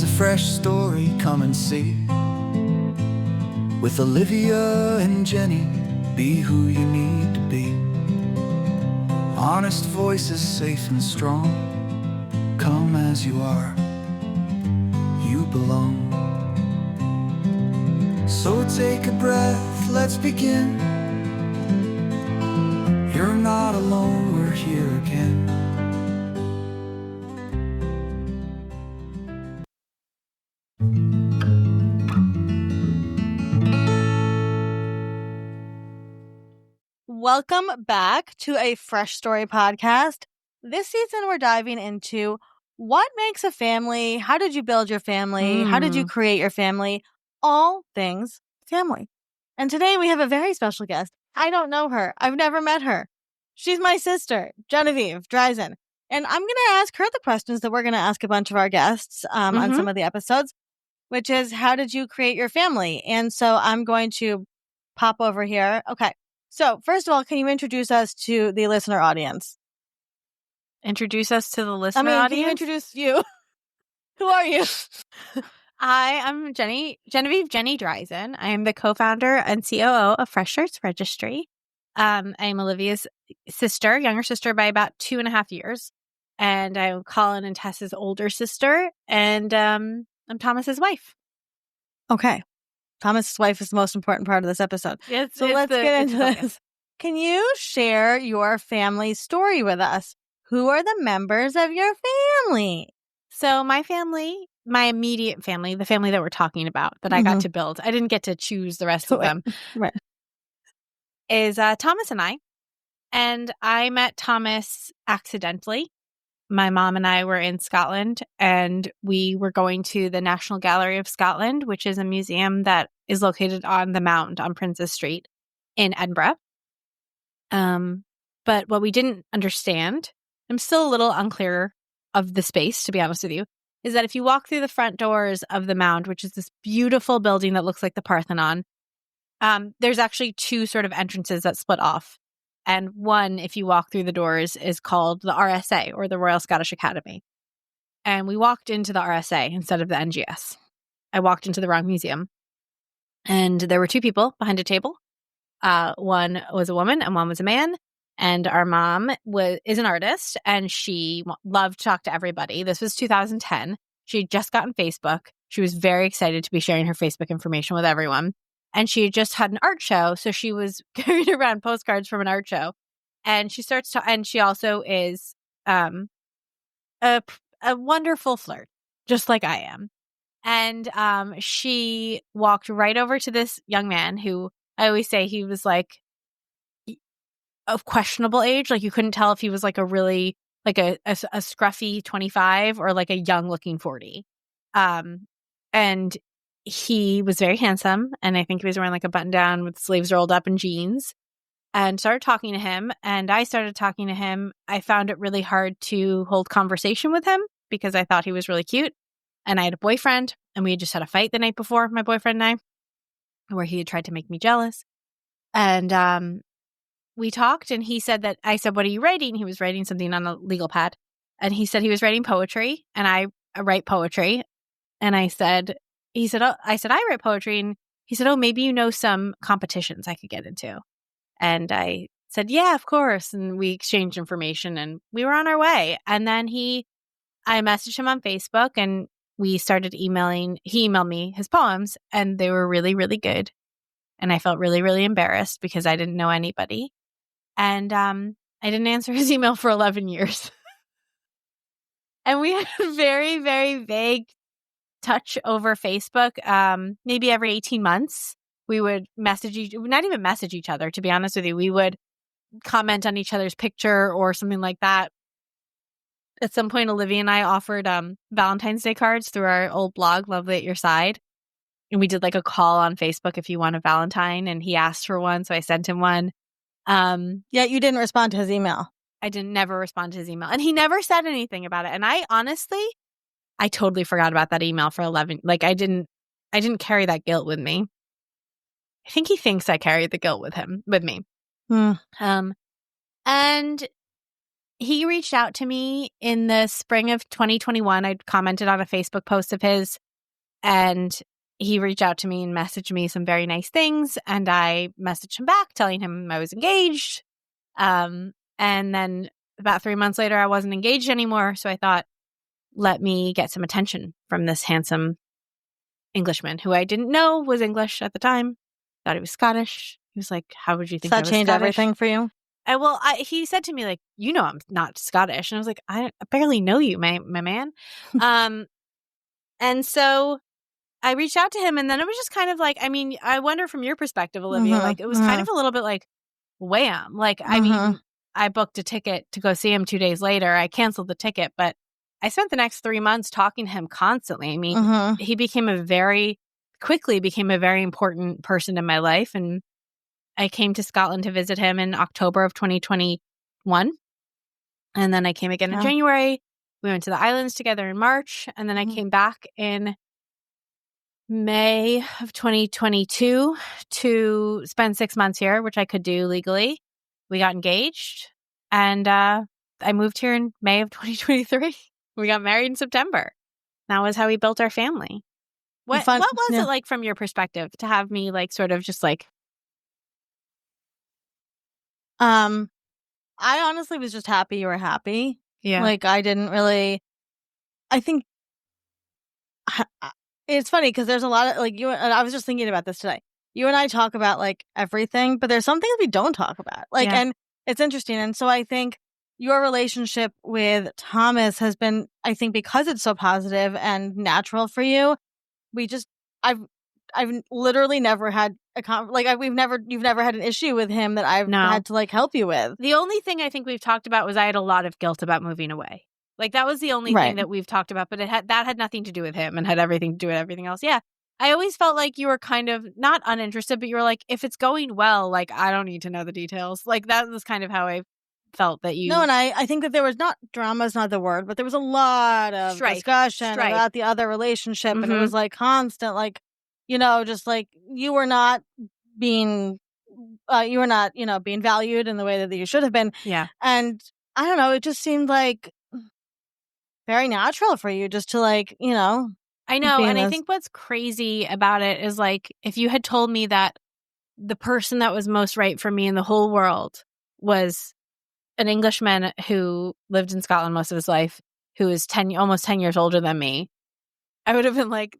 There's a fresh story, come and see. With Olivia and Jenny, be who you need to be. Honest voices, safe and strong. Come as you are, you belong. So take a breath, let's begin. You're not alone, we're here again. Welcome back to a Fresh Story podcast. This season, we're diving into what makes a family, how did you build your family, how did you create your family, all things family. And today we have a very special guest. I don't know her. I've never met her. She's my sister, Genevieve Dreisen. And I'm going to ask her the questions that we're going to ask a bunch of our guests on some of the episodes, which is, how did you create your family? And so I'm going to pop over here. Okay. So, first of all, can you introduce us to the listener audience? Introduce us to the listener audience? Can you introduce you? Who are you? I am Genevieve Dreisen. I am the co-founder and COO of Fresh Starts Registry. I am Olivia's sister, younger sister by about 2.5 years. And I'm Colin and Tess's older sister. And I'm Thomas's wife. Okay. Thomas's wife is the most important part of this episode. Let's get into this. Can you share your family story with us? Who are the members of your family? So my family, my immediate family, the family that we're talking about, that I got to build, I didn't get to choose the rest of them, right, is Thomas and I. And I met Thomas accidentally. My mom and I were in Scotland, and we were going to the National Gallery of Scotland, which is a museum that is located on the Mound on Princes Street in Edinburgh. But what we didn't understand, I'm still a little unclear of the space, to be honest with you, is that if you walk through the front doors of the Mound, which is this beautiful building that looks like the Parthenon, there's actually two sort of entrances that split off. And one, if you walk through the doors, is called the RSA, or the Royal Scottish Academy. And we walked into the RSA instead of the NGS. I walked into the wrong museum. And there were two people behind a table. One was a woman and one was a man. And our mom is an artist, and she loved to talk to everybody. This was 2010. She had just gotten Facebook. She was very excited to be sharing her Facebook information with everyone. And she had just had an art show, so she was carrying around postcards from an art show. And she starts to, and she also is a wonderful flirt, just like I am. And she walked right over to this young man who, I always say, he was like of questionable age. Like, you couldn't tell if he was like a really, like a scruffy 25 or like a young looking 40. And he was very handsome, and I think he was wearing like a button down with sleeves rolled up and jeans, and started talking to him. And I started talking to him. I found it really hard to hold conversation with him because I thought he was really cute. And I had a boyfriend, and we had just had a fight the night before, my boyfriend and I, where he had tried to make me jealous. And we talked, and he said that, I said, "What are you writing?" He was writing something on a legal pad. And he said he was writing poetry, and I write poetry. And I said, I write poetry. And he said, "Oh, maybe you know some competitions I could get into." And I said, "Yeah, of course." And we exchanged information, and we were on our way. And then I messaged him on Facebook, and we started emailing. He emailed me his poems, and they were really, really good. And I felt really, really embarrassed because I didn't know anybody. And I didn't answer his email for 11 years. And we had a very, very vague touch over Facebook. Maybe every 18 months, we would not even message each other, to be honest with you. We would comment on each other's picture or something like that. At some point, Olivia and I offered Valentine's Day cards through our old blog, Lovely at Your Side. And we did like a call on Facebook if you want a Valentine. And he asked for one, so I sent him one. Yet you didn't respond to his email. I didn't never respond to his email. And he never said anything about it. And I totally forgot about that email for 11. Like, I didn't carry that guilt with me. I think he thinks I carried the guilt with me. And he reached out to me in the spring of 2021. I'd commented on a Facebook post of his, and he reached out to me and messaged me some very nice things. And I messaged him back telling him I was engaged. And then about 3 months later, I wasn't engaged anymore. So I thought, let me get some attention from this handsome Englishman who I didn't know was English at the time. Thought he was Scottish. He was like, how would you think Does I that was change Scottish? everything for you? He said to me, like, I'm not Scottish. And I was like, I barely know you, my man. And so I reached out to him, and then it was just kind of like, I mean, I wonder from your perspective, Olivia, like it was kind of a little bit like wham. Like, I mean, I booked a ticket to go see him 2 days later. I canceled the ticket, but I spent the next 3 months talking to him constantly. I mean, he quickly became a very important person in my life. And I came to Scotland to visit him in October of 2021. And then I came again in January. We went to the islands together in March. And then I came back in May of 2022 to spend 6 months here, which I could do legally. We got engaged, and I moved here in May of 2023. We got married in September. That was how we built our family. What was it like from your perspective to have me like sort of just like? I honestly was just happy you were happy. Yeah. Like, I didn't really. I think it's funny because there's a lot of like you and I was just thinking about this today. You and I talk about like everything, but there's some things we don't talk about. Like, and it's interesting. And so I think your relationship with Thomas has been, I think, because it's so positive and natural for you. I've literally never had you've never had an issue with him that I've had to like help you with. The only thing I think we've talked about was I had a lot of guilt about moving away. Like that was the only thing that we've talked about, but that had nothing to do with him and had everything to do with everything else. Yeah. I always felt like you were kind of not uninterested, but you were like, if it's going well, like I don't need to know the details. Like that was kind of how I felt that you. No, and I think that there was drama is not the word, but there was a lot of discussion about the other relationship, and it was like constant, like, just like you were not being being valued in the way that you should have been. Yeah. And I don't know, it just seemed like very natural for you just to like, I know. And I think what's crazy about it is like, if you had told me that the person that was most right for me in the whole world was an Englishman who lived in Scotland most of his life, who is almost 10 years older than me, I would have been like,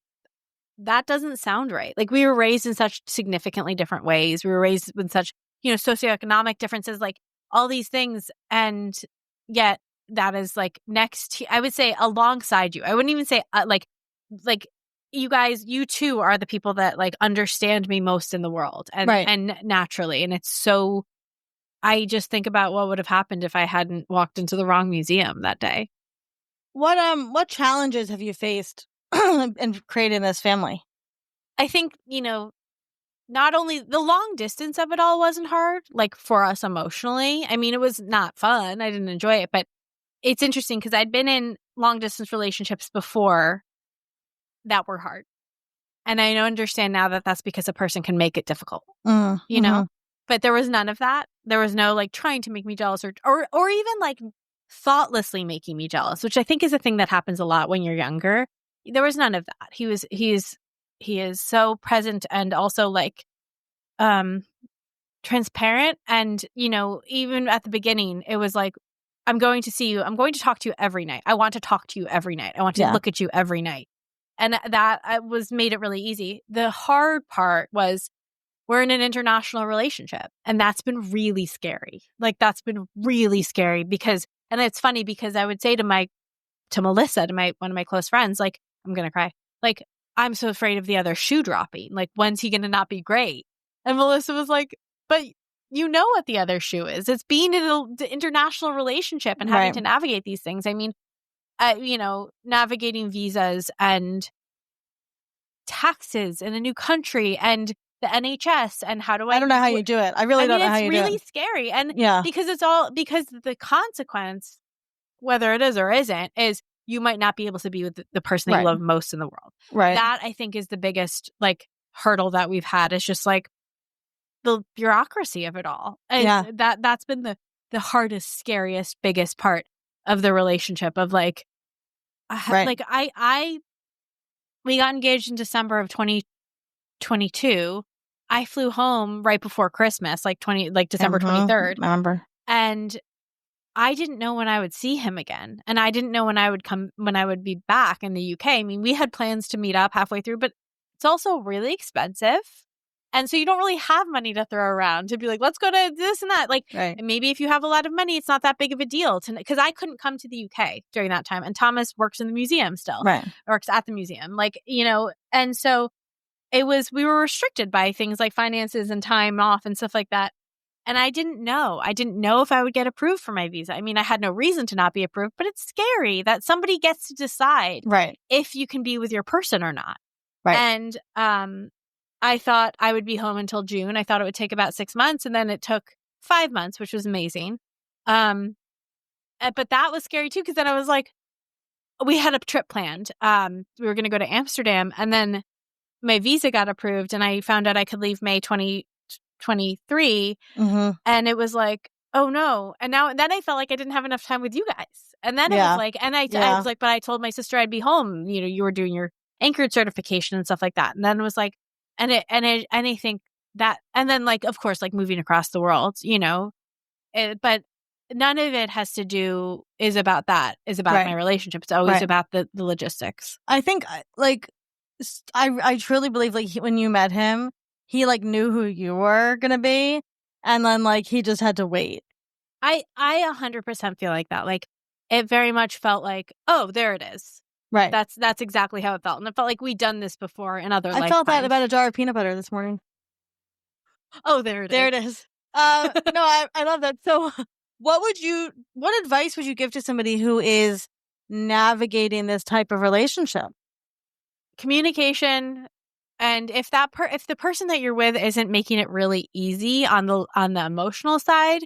that doesn't sound right. Like we were raised in such significantly different ways. We were raised with such, socioeconomic differences, like all these things. And yet that is like I would say alongside you. I wouldn't even say like you guys, you two are the people that like understand me most in the world and naturally. And it's so, I just think about what would have happened if I hadn't walked into the wrong museum that day. What challenges have you faced in creating this family? I think, not only the long distance of it all wasn't hard, like for us emotionally. I mean, it was not fun. I didn't enjoy it, but it's interesting because I'd been in long distance relationships before that were hard. And I understand now that that's because a person can make it difficult, but there was none of that. There was no like trying to make me jealous or even like thoughtlessly making me jealous, which I think is a thing that happens a lot when you're younger. There was none of that. He is so present and also like transparent. And, even at the beginning, it was like, I'm going to see you. I'm going to talk to you every night. I want to talk to you every night. I want to look at you every night. And that made it really easy. The hard part was we're in an international relationship, and that's been really scary. Like that's been really scary because, and it's funny because I would say to Melissa, one of my close friends, like, I'm going to cry. Like, I'm so afraid of the other shoe dropping. Like, when's he going to not be great? And Melissa was like, but you know what the other shoe is. It's being in an international relationship and having to navigate these things. I mean, navigating visas and taxes in a new country and the NHS and how do I don't know how you do it. I really don't know how you do it. It's really scary. And because the consequence, whether it is or isn't, is you might not be able to be with the person that you love most in the world. Right. That I think is the biggest like hurdle that we've had is just like the bureaucracy of it all. And that's been the the hardest, scariest, biggest part of the relationship of like, Right. like we got engaged in December of 2022. I flew home right before Christmas, like December 23rd. I remember. And I didn't know when I would see him again. And I didn't know when I would be back in the UK. I mean, we had plans to meet up halfway through, but it's also really expensive. And so you don't really have money to throw around to be like, let's go to this and that. Like, Right. maybe if you have a lot of money, it's not that big of a deal. Because I couldn't come to the UK during that time. And Thomas works in the museum still. Right. Works at the museum. Like, and so we were restricted by things like finances and time off and stuff like that. And I didn't know. I didn't know if I would get approved for my visa. I mean, I had no reason to not be approved, but it's scary that somebody gets to decide Right. if you can be with your person or not. Right. And I thought I would be home until June. I thought it would take about 6 months, and then it took 5 months, which was amazing. But that was scary too, because then I was like, we had a trip planned. We were going to go to Amsterdam, and then my visa got approved, and I found out I could leave May 2023, and it was like, oh no. And then I felt like I didn't have enough time with you guys. And then it was like, and I was like, but I told my sister I'd be home. You were doing your anchored certification and stuff like that. And then it was like, and I think that, and then like, of course, like moving across the world, but none of it is about my relationship. It's always about the logistics. I think like, I truly believe like when you met him, he like knew who you were going to be. And then like, he just had to wait. I 100% feel like that. Like it very much felt like, oh, there it is. Right. That's exactly how it felt. And it felt like we'd done this before in other lifetimes. I felt that about a jar of peanut butter this morning. Oh, there it is. No, I love that. So what advice would you give to somebody who is navigating this type of relationship? Communication. And if the person that you're with isn't making it really easy on the emotional side,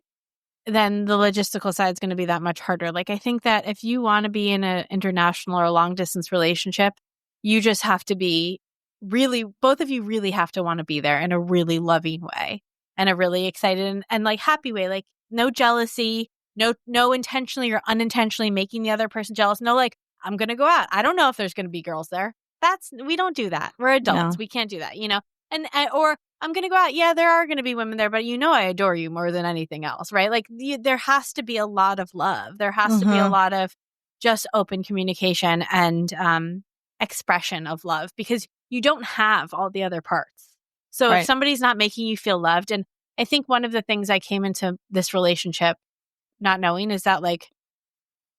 then the logistical side is going to be that much harder. Like, I think that if you want to be in an international or long distance relationship, you just have to be both of you really have to want to be there in a really loving way and a really excited and like happy way. Like no jealousy, no intentionally or unintentionally making the other person jealous. No, like, I'm going to go out. I don't know if there's going to be girls there. We don't do that. We're adults. No. We can't do that, or I'm going to go out. Yeah, there are going to be women there, but I adore you more than anything else, right? Like there has to be a lot of love. There has to be a lot of just open communication and expression of love, because you don't have all the other parts. So if somebody's not making you feel loved, and I think one of the things I came into this relationship not knowing is that like,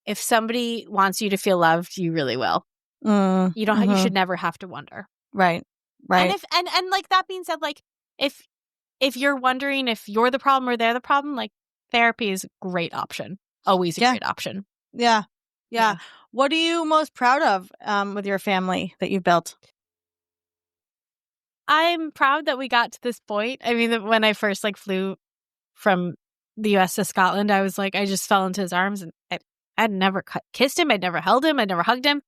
if somebody wants you to feel loved, you really will. You don't. You should never have to wonder. Right. And if and like that being said, like if you're wondering if you're the problem or they're the problem, like therapy is a great option. Always a great option. Yeah. What are you most proud of with your family that you've built? I'm proud that we got to this point. I mean, when I first like flew from the U.S. to Scotland, I was like, I just fell into his arms, and I'd never kissed him. I'd never held him. I'd never hugged him.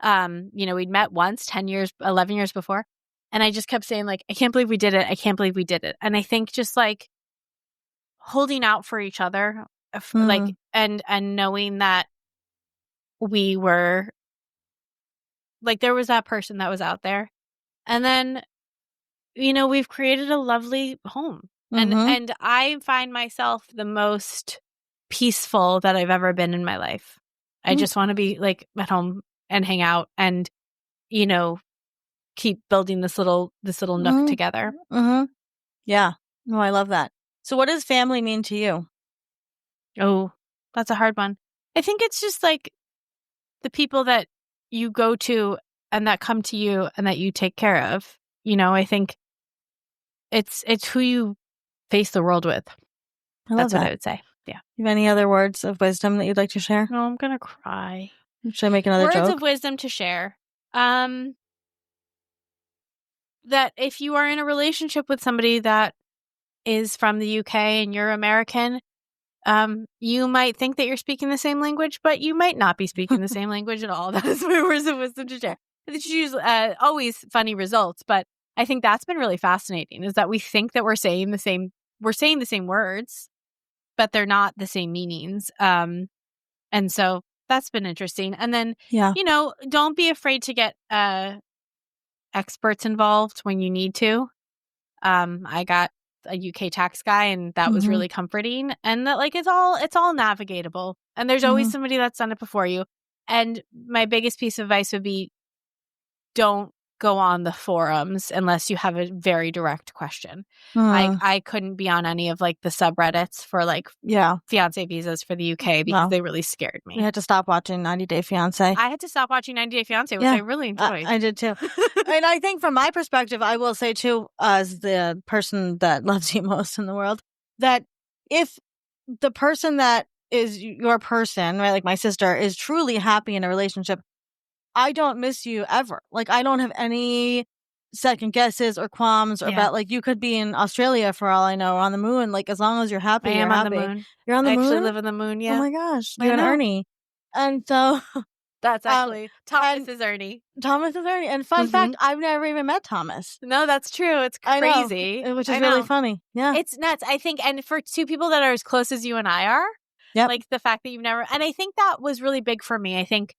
We'd met once 11 years before. And I just kept saying like, I can't believe we did it. I can't believe we did it. And I think just like holding out for each other, like, and knowing that we were like, there was that person that was out there. And then, we've created a lovely home. And I find myself the most peaceful that I've ever been in my life. I just want to be like at home and hang out and, keep building this little nook together. Yeah. No, I love that. So what does family mean to you? Oh, that's a hard one. I think it's just like the people that you go to and that come to you and that you take care of. I think it's who you face the world with. That's what I would say. Yeah. You have any other words of wisdom that you'd like to share? No, I'm going to cry. Should I make another words joke? Words of wisdom to share. That if you are in a relationship with somebody that is from the UK and you're American, you might think that you're speaking the same language, but you might not be speaking the same language at all. That is my words of wisdom to share. It's usually always funny results, but I think that's been really fascinating, is that we think that we're saying the same words, but they're not the same meanings. And so that's been interesting. And then, Yeah. don't be afraid to get experts involved when you need to. I got a UK tax guy, and that was really comforting. And that it's all navigatable. And there's always somebody that's done it before you. And my biggest piece of advice would be, don't go on the forums unless you have a very direct question. I couldn't be on any of the subreddits for fiance visas for the UK because they really scared me. We had to stop watching 90 Day Fiance. I had to stop watching 90 Day Fiance, which I really enjoyed. I did too. And I think from my perspective, I will say too, as the person that loves you most in the world, that if the person that is your person, right, like my sister, is truly happy in a relationship, I don't miss you ever. I don't have any second guesses or qualms about you could be in Australia for all I know, or on the moon. As long as you're happy, I am you're on happy. the moon. You're on the I moon? actually live on the moon, yeah. Oh my gosh. I You and know. Ernie. And so that's actually Thomas is Ernie. Thomas is Ernie. And fun fact, I've never even met Thomas. No, that's true. It's crazy. I know, which is really funny. Yeah. It's nuts. I think, and for two people that are as close as you and I are, the fact that you've never, and I think that was really big for me. I think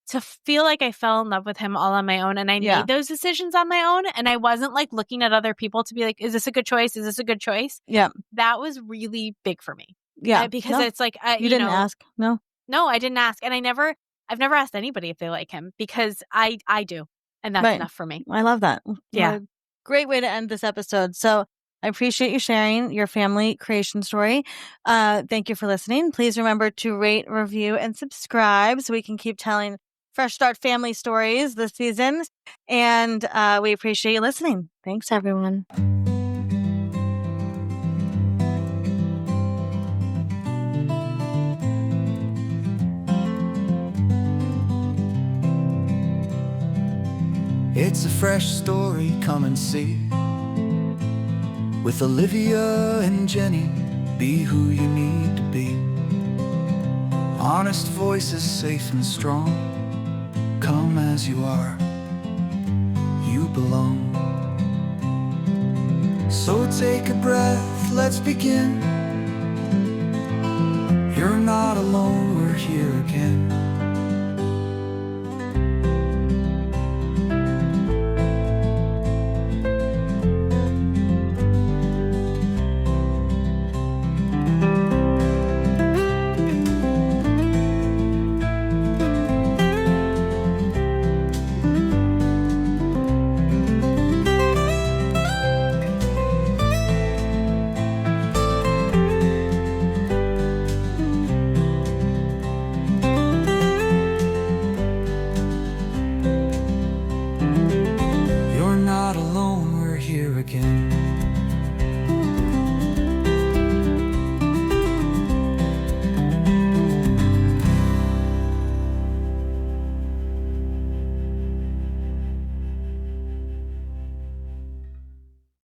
to feel like I fell in love with him all on my own, and I made those decisions on my own, and I wasn't looking at other people to be like, is this a good choice? Is this a good choice? Yeah. That was really big for me. Yeah. Because it's you didn't ask. No. No, I didn't ask. And I've never asked anybody if they like him because I do. And that's enough for me. I love that. Yeah. Great way to end this episode. So I appreciate you sharing your family creation story. Thank you for listening. Please remember to rate, review, and subscribe so we can keep telling Fresh Start family stories this season. And we appreciate you listening. Thanks, everyone. It's a fresh story, come and see. With Olivia and Jenny, be who you need to be. Honest voices, safe and strong. Come as you are, you belong. So take a breath, let's begin. You're not alone, we're here again. You're not alone, we're here again.